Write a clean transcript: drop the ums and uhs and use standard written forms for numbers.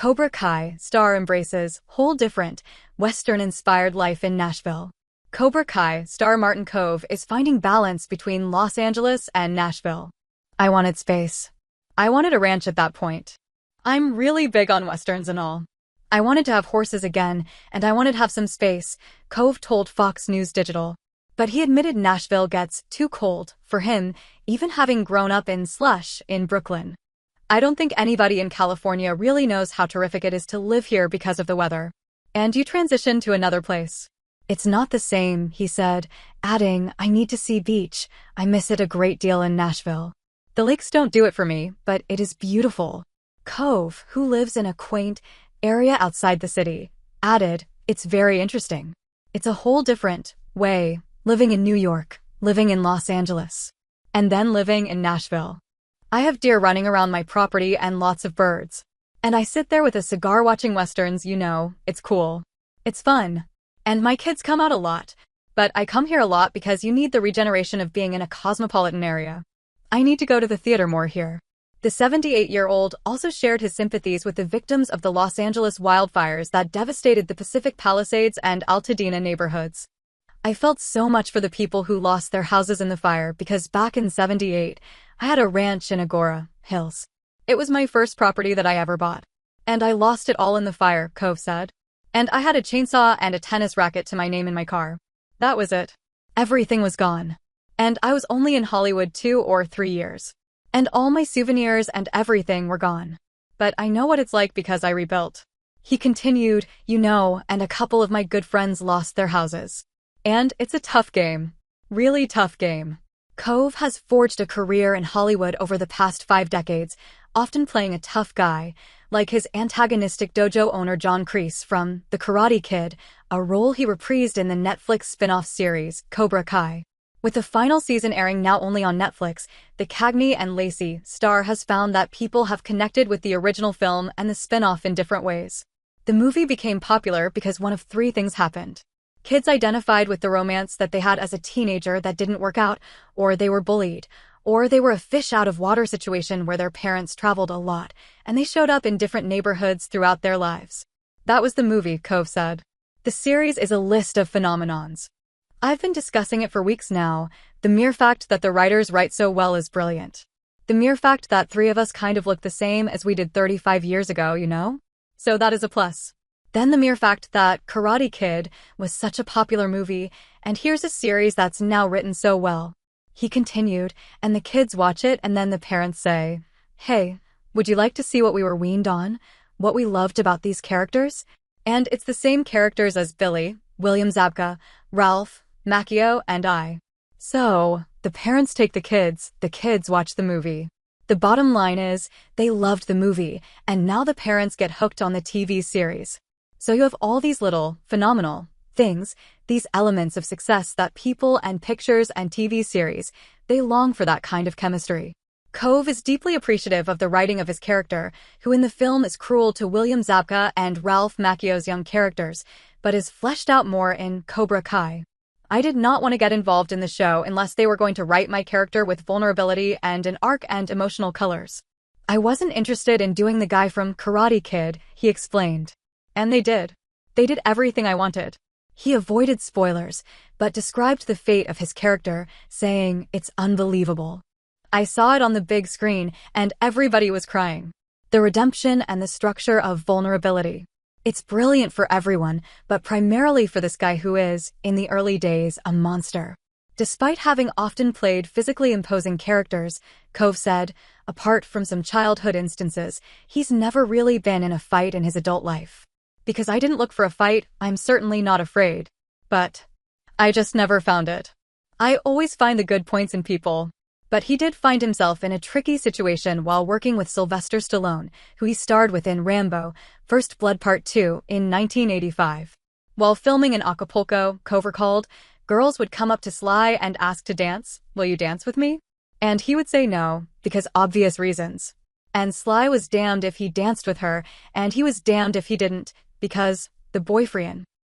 Cobra Kai star embraces whole different, Western-inspired life in Nashville. Cobra Kai star Martin Kove is finding balance between Los Angeles and Nashville. I wanted space. I wanted a ranch at that point. I'm really big on Westerns and all. I wanted to have horses again, and I wanted to have some space, Kove told Fox News Digital. But he admitted Nashville gets too cold for him, even having grown up in slush in Brooklyn. I don't think anybody in California really knows how terrific it is to live here because of the weather. And you transition to another place. It's not the same, he said, adding, I need to see beach. I miss it a great deal in Nashville. The lakes don't do it for me, but it is beautiful. Kove, who lives in a quaint area outside the city, added, it's very interesting. It's a whole different way, living in New York, living in Los Angeles, and then living in Nashville. I have deer running around my property and lots of birds. And I sit there with a cigar watching Westerns, it's cool. It's fun. And my kids come out a lot. But I come here a lot because you need the regeneration of being in a cosmopolitan area. I need to go to the theater more here. The 78-year-old also shared his sympathies with the victims of the Los Angeles wildfires that devastated the Pacific Palisades and Altadena neighborhoods. I felt so much for the people who lost their houses in the fire because back in '78, I had a ranch in Agoura Hills. It was my first property that I ever bought. And I lost it all in the fire, Kove said. And I had a chainsaw and a tennis racket to my name in my car. That was it. Everything was gone. And I was only in Hollywood 2 or 3 years. And all my souvenirs and everything were gone. But I know what it's like because I rebuilt. He continued, and a couple of my good friends lost their houses. And it's a tough game. Really tough game. Kove has forged a career in Hollywood over the past 5 decades, often playing a tough guy, like his antagonistic dojo owner John Kreese from The Karate Kid, a role he reprised in the Netflix spin-off series, Cobra Kai. With the final season airing now only on Netflix, the Cagney and Lacey star has found that people have connected with the original film and the spin-off in different ways. The movie became popular because one of 3 things happened. Kids identified with the romance that they had as a teenager that didn't work out, or they were bullied, or they were a fish-out-of-water situation where their parents traveled a lot, and they showed up in different neighborhoods throughout their lives. That was the movie, Kove said. The series is a list of phenomenons. I've been discussing it for weeks now. The mere fact that the writers write so well is brilliant. The mere fact that 3 of us kind of look the same as we did 35 years ago, So that is a plus. Then the mere fact that Karate Kid was such a popular movie, and here's a series that's now written so well. He continued, and the kids watch it and then the parents say, hey, would you like to see what we were weaned on? What we loved about these characters? And it's the same characters as Billy, William Zabka, Ralph, Macchio, and I. So, the parents take the kids watch the movie. The bottom line is, they loved the movie, and now the parents get hooked on the TV series. So you have all these little, phenomenal things, these elements of success that people and pictures and TV series, they long for that kind of chemistry. Kove is deeply appreciative of the writing of his character, who in the film is cruel to William Zabka and Ralph Macchio's young characters, but is fleshed out more in Cobra Kai. I did not want to get involved in the show unless they were going to write my character with vulnerability and an arc and emotional colors. I wasn't interested in doing the guy from Karate Kid, he explained. And they did. They did everything I wanted. He avoided spoilers, but described the fate of his character, saying, it's unbelievable. I saw it on the big screen, and everybody was crying. The redemption and the structure of vulnerability. It's brilliant for everyone, but primarily for this guy who is, in the early days, a monster. Despite having often played physically imposing characters, Kove said, apart from some childhood instances, he's never really been in a fight in his adult life. Because I didn't look for a fight, I'm certainly not afraid. But I just never found it. I always find the good points in people. But he did find himself in a tricky situation while working with Sylvester Stallone, who he starred with in Rambo, First Blood Part 2 in 1985. While filming in Acapulco, Kove recalled, girls would come up to Sly and ask to dance, will you dance with me? And he would say no, because obvious reasons. And Sly was damned if he danced with her, and he was damned if he didn't, because the boyfriend.